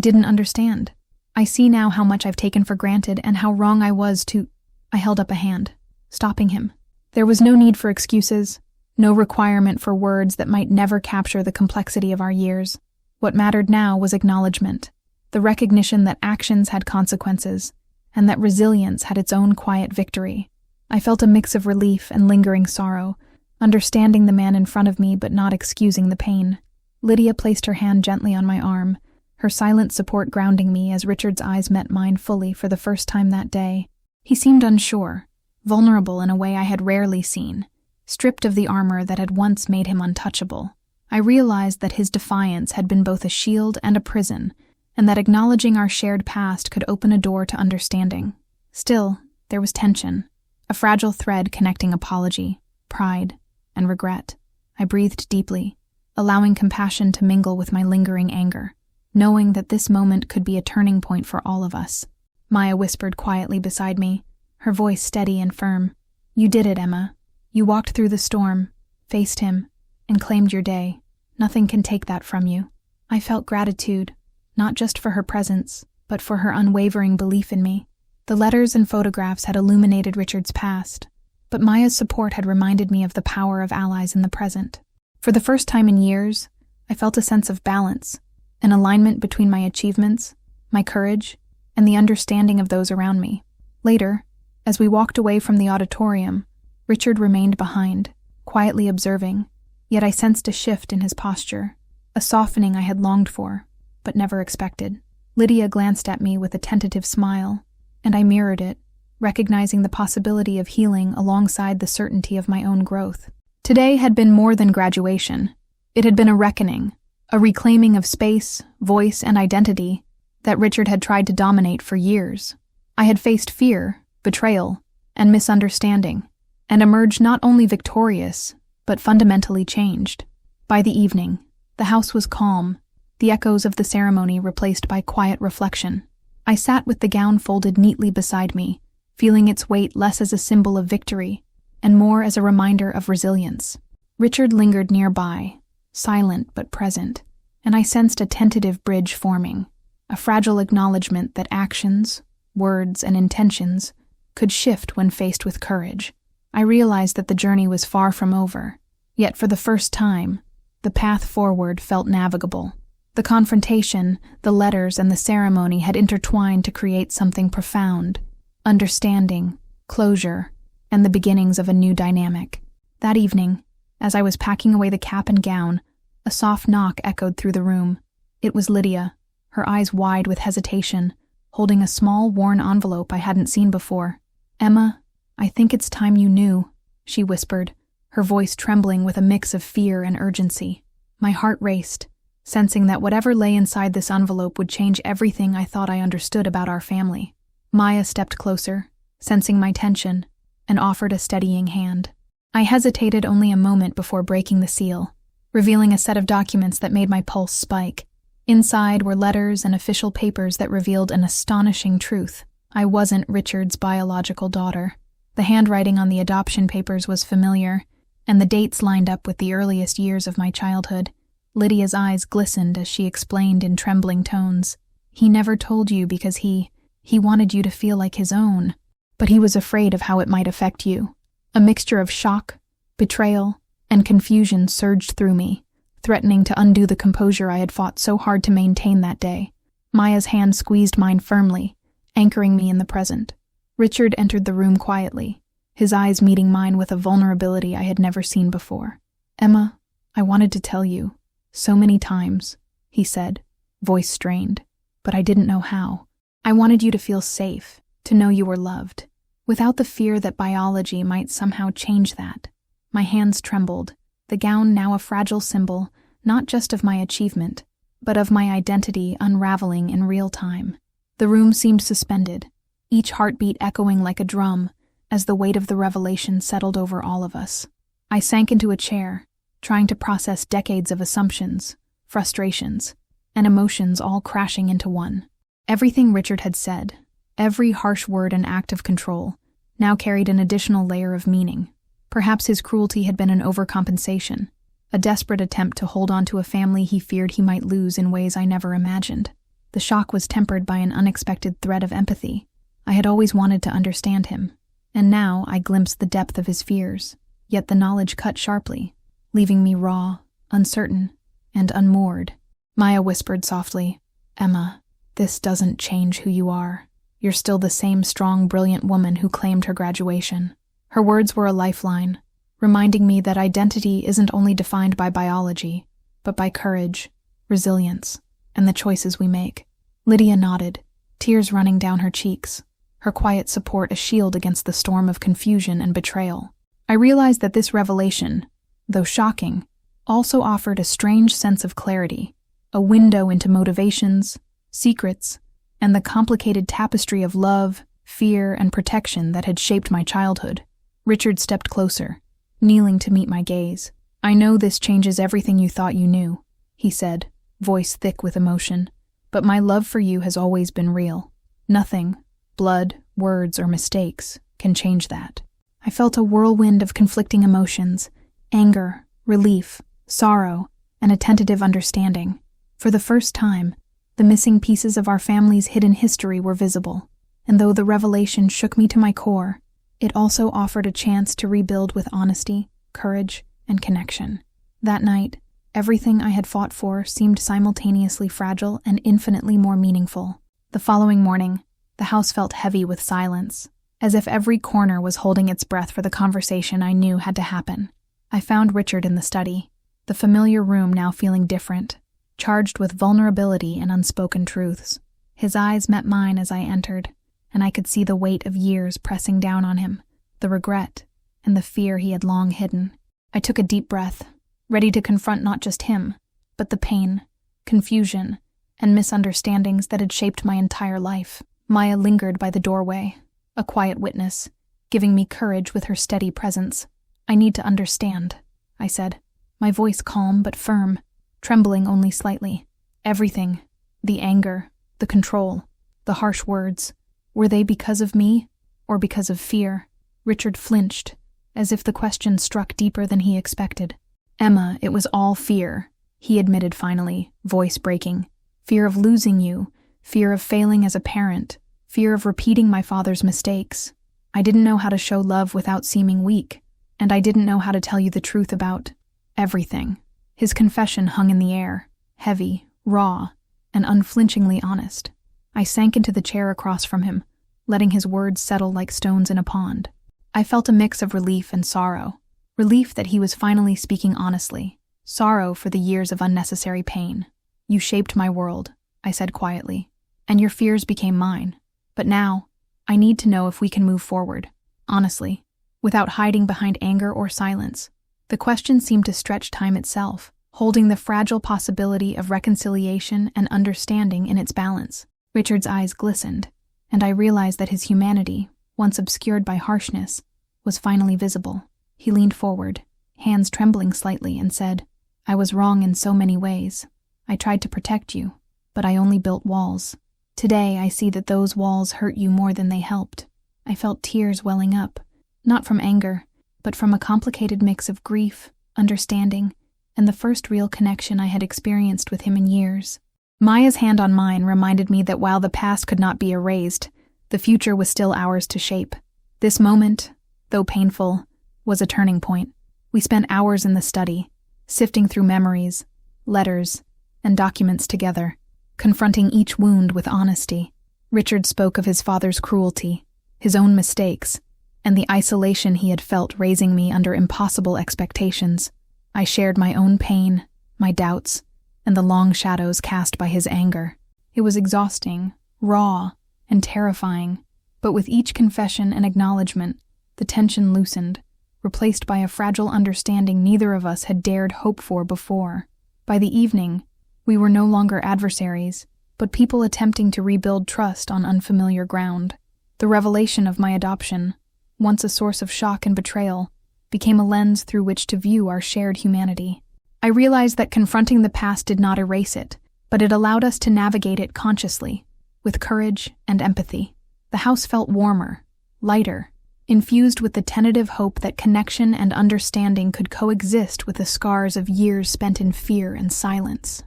didn't understand. I see now how much I've taken for granted and how wrong I was to—" I held up a hand, stopping him. There was no need for excuses, no requirement for words that might never capture the complexity of our years. What mattered now was acknowledgement, the recognition that actions had consequences, and that resilience had its own quiet victory. I felt a mix of relief and lingering sorrow, understanding the man in front of me but not excusing the pain. Lydia placed her hand gently on my arm, her silent support grounding me as Richard's eyes met mine fully for the first time that day. He seemed unsure, vulnerable in a way I had rarely seen, stripped of the armor that had once made him untouchable. I realized that his defiance had been both a shield and a prison, and that acknowledging our shared past could open a door to understanding. Still, there was tension, a fragile thread connecting apology, pride, and regret. I breathed deeply, allowing compassion to mingle with my lingering anger, knowing that this moment could be a turning point for all of us. Maya whispered quietly beside me, her voice steady and firm. "You did it, Emma. You walked through the storm, faced him, and claimed your day. Nothing can take that from you." I felt gratitude, not just for her presence, but for her unwavering belief in me. The letters and photographs had illuminated Richard's past, but Maya's support had reminded me of the power of allies in the present. For the first time in years, I felt a sense of balance, an alignment between my achievements, my courage, and the understanding of those around me. Later, as we walked away from the auditorium, Richard remained behind, quietly observing, yet I sensed a shift in his posture, a softening I had longed for, but never expected. Lydia glanced at me with a tentative smile, and I mirrored it, recognizing the possibility of healing alongside the certainty of my own growth. Today had been more than graduation. It had been a reckoning, a reclaiming of space, voice, and identity that Richard had tried to dominate for years. I had faced fear, betrayal, and misunderstanding, and emerged not only victorious, but fundamentally changed. By the evening, the house was calm, the echoes of the ceremony replaced by quiet reflection. I sat with the gown folded neatly beside me, feeling its weight less as a symbol of victory and more as a reminder of resilience. Richard lingered nearby, silent but present, and I sensed a tentative bridge forming, a fragile acknowledgement that actions, words, and intentions could shift when faced with courage. I realized that the journey was far from over, yet for the first time, the path forward felt navigable. The confrontation, the letters, and the ceremony had intertwined to create something profound: understanding, closure, and the beginnings of a new dynamic. That evening, as I was packing away the cap and gown, a soft knock echoed through the room. It was Lydia, her eyes wide with hesitation, holding a small, worn envelope I hadn't seen before. "Emma, I think it's time you knew," she whispered, her voice trembling with a mix of fear and urgency. My heart raced, sensing that whatever lay inside this envelope would change everything I thought I understood about our family. Maya stepped closer, sensing my tension, and offered a steadying hand. I hesitated only a moment before breaking the seal, revealing a set of documents that made my pulse spike. Inside were letters and official papers that revealed an astonishing truth. I wasn't Richard's biological daughter. The handwriting on the adoption papers was familiar, and the dates lined up with the earliest years of my childhood. Lydia's eyes glistened as she explained in trembling tones. "He never told you because he wanted you to feel like his own, but he was afraid of how it might affect you." A mixture of shock, betrayal, and confusion surged through me, threatening to undo the composure I had fought so hard to maintain that day. Maya's hand squeezed mine firmly, anchoring me in the present. Richard entered the room quietly, his eyes meeting mine with a vulnerability I had never seen before. "Emma, I wanted to tell you, so many times," he said, voice strained, "but I didn't know how. I wanted you to feel safe, to know you were loved, without the fear that biology might somehow change that." My hands trembled, the gown now a fragile symbol, not just of my achievement, but of my identity unraveling in real time. The room seemed suspended, each heartbeat echoing like a drum, as the weight of the revelation settled over all of us. I sank into a chair, trying to process decades of assumptions, frustrations, and emotions all crashing into one. Everything Richard had said, every harsh word and act of control, now carried an additional layer of meaning. Perhaps his cruelty had been an overcompensation, a desperate attempt to hold on to a family he feared he might lose in ways I never imagined. The shock was tempered by an unexpected thread of empathy. I had always wanted to understand him, and now I glimpsed the depth of his fears, yet the knowledge cut sharply, leaving me raw, uncertain, and unmoored. Maya whispered softly, "Emma, this doesn't change who you are. You're still the same strong, brilliant woman who claimed her graduation." Her words were a lifeline, reminding me that identity isn't only defined by biology, but by courage, resilience, and the choices we make. Lydia nodded, tears running down her cheeks, her quiet support a shield against the storm of confusion and betrayal. I realized that this revelation, though shocking, also offered a strange sense of clarity, a window into motivations, secrets, and the complicated tapestry of love, fear, and protection that had shaped my childhood. Richard stepped closer, kneeling to meet my gaze. "I know this changes everything you thought you knew," he said, voice thick with emotion, "but my love for you has always been real. Nothing, blood, words, or mistakes, can change that." I felt a whirlwind of conflicting emotions, anger, relief, sorrow, and a tentative understanding. For the first time, the missing pieces of our family's hidden history were visible, and though the revelation shook me to my core, it also offered a chance to rebuild with honesty, courage, and connection. That night, everything I had fought for seemed simultaneously fragile and infinitely more meaningful. The following morning, the house felt heavy with silence, as if every corner was holding its breath for the conversation I knew had to happen. I found Richard in the study, the familiar room now feeling different, charged with vulnerability and unspoken truths. His eyes met mine as I entered, and I could see the weight of years pressing down on him, the regret, and the fear he had long hidden. I took a deep breath, ready to confront not just him, but the pain, confusion, and misunderstandings that had shaped my entire life. Maya lingered by the doorway, a quiet witness, giving me courage with her steady presence. "I need to understand," I said, my voice calm but firm, trembling only slightly. "Everything, the anger, the control, the harsh words, were they because of me or because of fear?" Richard flinched, as if the question struck deeper than he expected. "Emma, it was all fear," he admitted finally, voice breaking. "Fear of losing you, fear of failing as a parent, fear of repeating my father's mistakes. I didn't know how to show love without seeming weak, and I didn't know how to tell you the truth about everything. His confession hung in the air, heavy, raw, and unflinchingly honest. I sank into the chair across from him, letting his words settle like stones in a pond. I felt a mix of relief and sorrow. Relief that he was finally speaking honestly. Sorrow for the years of unnecessary pain. "You shaped my world," I said quietly, "and your fears became mine. But now, I need to know if we can move forward, honestly, without hiding behind anger or silence." The question seemed to stretch time itself, holding the fragile possibility of reconciliation and understanding in its balance. Richard's eyes glistened, and I realized that his humanity, once obscured by harshness, was finally visible. He leaned forward, hands trembling slightly, and said, "I was wrong in so many ways. I tried to protect you, but I only built walls. Today I see that those walls hurt you more than they helped." I felt tears welling up, not from anger, but from a complicated mix of grief, understanding, and the first real connection I had experienced with him in years. Maya's hand on mine reminded me that while the past could not be erased, the future was still ours to shape. This moment, though painful, was a turning point. We spent hours in the study, sifting through memories, letters, and documents together, confronting each wound with honesty. Richard spoke of his father's cruelty, his own mistakes, and the isolation he had felt raising me under impossible expectations. I shared my own pain, my doubts, and the long shadows cast by his anger. It was exhausting, raw, and terrifying, but with each confession and acknowledgement, the tension loosened, replaced by a fragile understanding neither of us had dared hope for before. By the evening, we were no longer adversaries, but people attempting to rebuild trust on unfamiliar ground. The revelation of my adoption, once a source of shock and betrayal, became a lens through which to view our shared humanity. I realized that confronting the past did not erase it, but it allowed us to navigate it consciously, with courage and empathy. The house felt warmer, lighter, infused with the tentative hope that connection and understanding could coexist with the scars of years spent in fear and silence.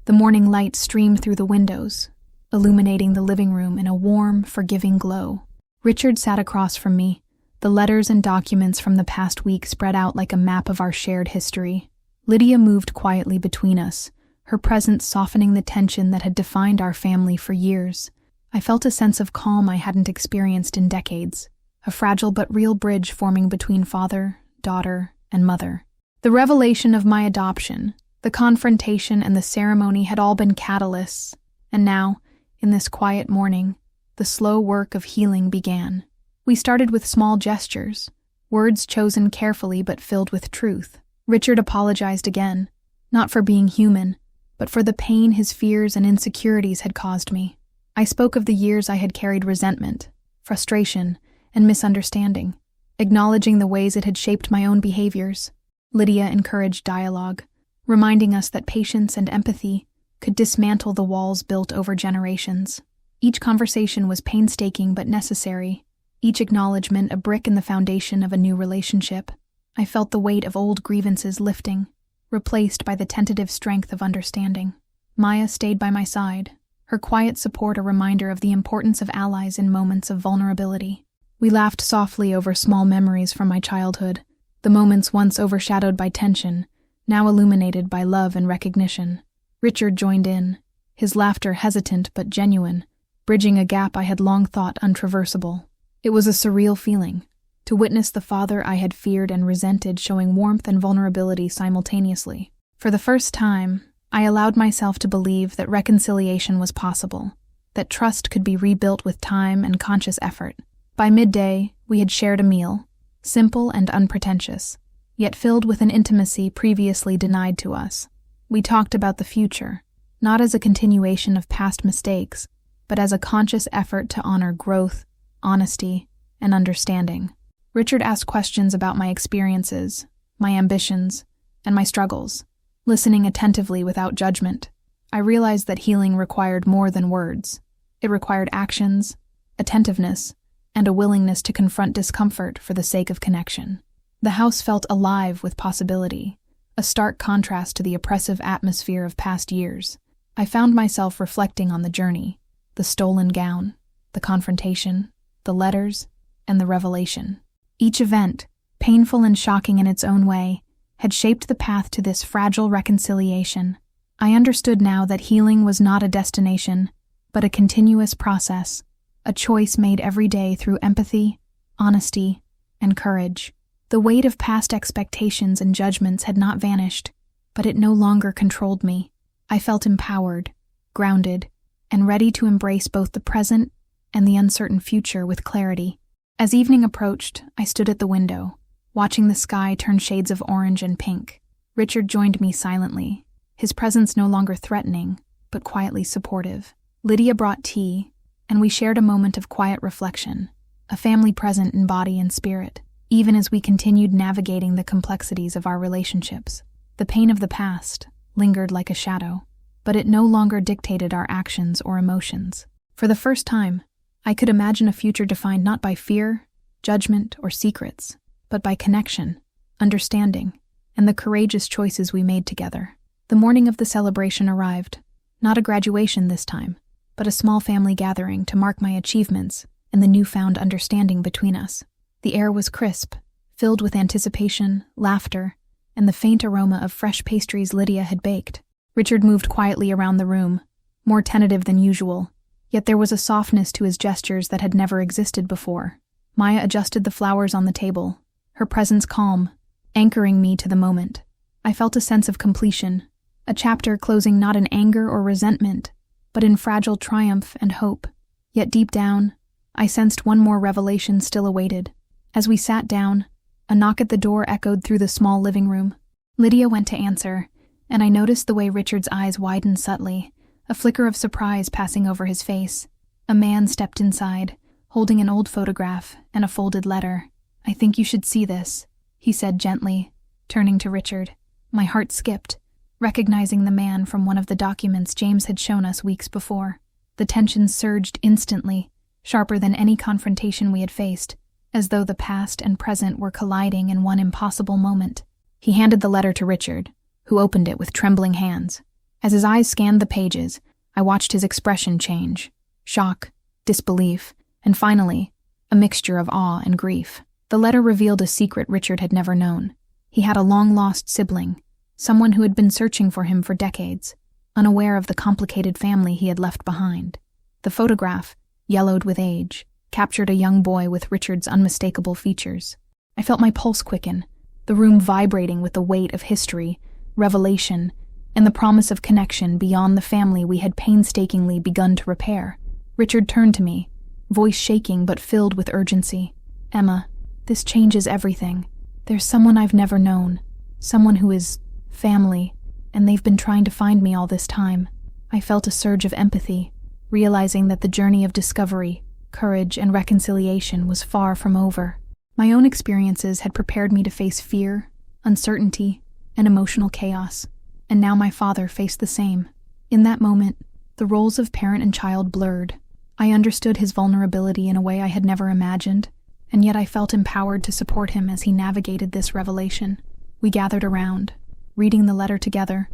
The morning light streamed through the windows, illuminating the living room in a warm, forgiving glow. Richard sat across from me, the letters and documents from the past week spread out like a map of our shared history. Lydia moved quietly between us, her presence softening the tension that had defined our family for years. I felt a sense of calm I hadn't experienced in decades, a fragile but real bridge forming between father, daughter, and mother. The revelation of my adoption, the confrontation, and the ceremony had all been catalysts, and now, in this quiet morning, the slow work of healing began. We started with small gestures, words chosen carefully but filled with truth. Richard apologized again, not for being human, but for the pain his fears and insecurities had caused me. I spoke of the years I had carried resentment, frustration, and misunderstanding, acknowledging the ways it had shaped my own behaviors. Lydia encouraged dialogue, reminding us that patience and empathy could dismantle the walls built over generations. Each conversation was painstaking but necessary, each acknowledgement a brick in the foundation of a new relationship. I felt the weight of old grievances lifting, replaced by the tentative strength of understanding. Maya stayed by my side, her quiet support a reminder of the importance of allies in moments of vulnerability. We laughed softly over small memories from my childhood, the moments once overshadowed by tension, now illuminated by love and recognition. Richard joined in, his laughter hesitant but genuine, bridging a gap I had long thought untraversable. It was a surreal feeling, to witness the father I had feared and resented showing warmth and vulnerability simultaneously. For the first time, I allowed myself to believe that reconciliation was possible, that trust could be rebuilt with time and conscious effort. By midday, we had shared a meal, simple and unpretentious, yet filled with an intimacy previously denied to us. We talked about the future, not as a continuation of past mistakes, but as a conscious effort to honor growth, honesty, and understanding. Richard asked questions about my experiences, my ambitions, and my struggles. Listening attentively without judgment, I realized that healing required more than words. It required actions, attentiveness, and a willingness to confront discomfort for the sake of connection. The house felt alive with possibility, a stark contrast to the oppressive atmosphere of past years. I found myself reflecting on the journey, the stolen gown, the confrontation, the letters, and the revelation. Each event, painful and shocking in its own way, had shaped the path to this fragile reconciliation. I understood now that healing was not a destination, but a continuous process, a choice made every day through empathy, honesty, and courage. The weight of past expectations and judgments had not vanished, but it no longer controlled me. I felt empowered, grounded, and ready to embrace both the present and the uncertain future with clarity. As evening approached, I stood at the window, watching the sky turn shades of orange and pink. Richard joined me silently, his presence no longer threatening, but quietly supportive. Lydia brought tea, and we shared a moment of quiet reflection, a family present in body and spirit, even as we continued navigating the complexities of our relationships. The pain of the past lingered like a shadow, but it no longer dictated our actions or emotions. For the first time, I could imagine a future defined not by fear, judgment, or secrets, but by connection, understanding, and the courageous choices we made together. The morning of the celebration arrived, not a graduation this time, but a small family gathering to mark my achievements and the newfound understanding between us. The air was crisp, filled with anticipation, laughter, and the faint aroma of fresh pastries Lydia had baked. Richard moved quietly around the room, more tentative than usual, yet there was a softness to his gestures that had never existed before. Maya adjusted the flowers on the table, her presence calm, anchoring me to the moment. I felt a sense of completion, a chapter closing not in anger or resentment, but in fragile triumph and hope. Yet deep down, I sensed one more revelation still awaited. As we sat down, a knock at the door echoed through the small living room. Lydia went to answer, and I noticed the way Richard's eyes widened subtly, a flicker of surprise passing over his face. A man stepped inside, holding an old photograph and a folded letter. "I think you should see this," he said gently, turning to Richard. My heart skipped, recognizing the man from one of the documents James had shown us weeks before. The tension surged instantly, sharper than any confrontation we had faced, as though the past and present were colliding in one impossible moment. He handed the letter to Richard, who opened it with trembling hands. As his eyes scanned the pages, I watched his expression change: shock, disbelief, and finally, a mixture of awe and grief. The letter revealed a secret Richard had never known. He had a long-lost sibling, someone who had been searching for him for decades, unaware of the complicated family he had left behind. The photograph, yellowed with age, captured a young boy with Richard's unmistakable features. I felt my pulse quicken, the room vibrating with the weight of history, revelation, and the promise of connection beyond the family we had painstakingly begun to repair. Richard turned to me, voice shaking but filled with urgency. "Emma, this changes everything. There's someone I've never known, someone who is family, and they've been trying to find me all this time." I felt a surge of empathy, realizing that the journey of discovery, courage, and reconciliation was far from over. My own experiences had prepared me to face fear, uncertainty, and emotional chaos, and now my father faced the same. In that moment, the roles of parent and child blurred. I understood his vulnerability in a way I had never imagined, and yet I felt empowered to support him as he navigated this revelation. We gathered around, reading the letter together,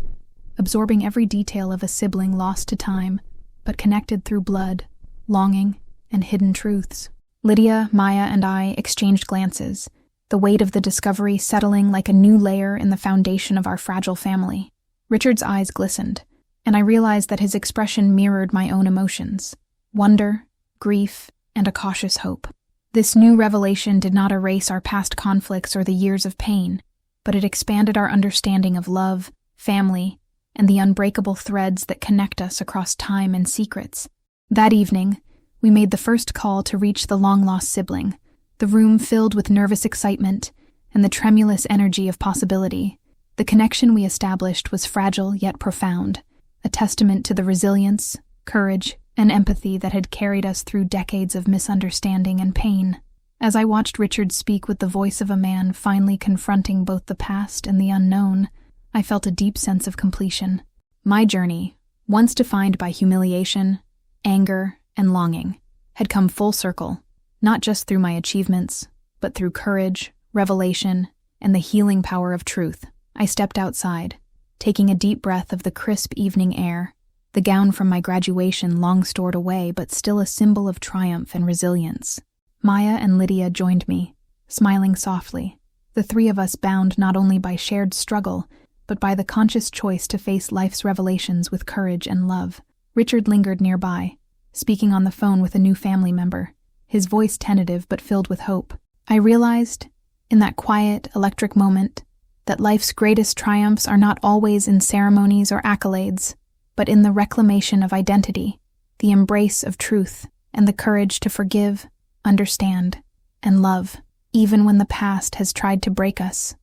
absorbing every detail of a sibling lost to time, but connected through blood, longing, and hidden truths. Lydia, Maya, and I exchanged glances, the weight of the discovery settling like a new layer in the foundation of our fragile family. Richard's eyes glistened, and I realized that his expression mirrored my own emotions: wonder, grief, and a cautious hope. This new revelation did not erase our past conflicts or the years of pain, but it expanded our understanding of love, family, and the unbreakable threads that connect us across time and secrets. That evening, we made the first call to reach the long-lost sibling, the room filled with nervous excitement and the tremulous energy of possibility. The connection we established was fragile yet profound, a testament to the resilience, courage, and empathy that had carried us through decades of misunderstanding and pain. As I watched Richard speak with the voice of a man finally confronting both the past and the unknown, I felt a deep sense of completion. My journey, once defined by humiliation, anger, and longing, had come full circle, not just through my achievements, but through courage, revelation, and the healing power of truth. I stepped outside, taking a deep breath of the crisp evening air, the gown from my graduation long stored away but still a symbol of triumph and resilience. Maya and Lydia joined me, smiling softly, the three of us bound not only by shared struggle, but by the conscious choice to face life's revelations with courage and love. Richard lingered nearby, speaking on the phone with a new family member, his voice tentative but filled with hope. I realized, in that quiet, electric moment, that life's greatest triumphs are not always in ceremonies or accolades, but in the reclamation of identity, the embrace of truth, and the courage to forgive, understand, and love, even when the past has tried to break us.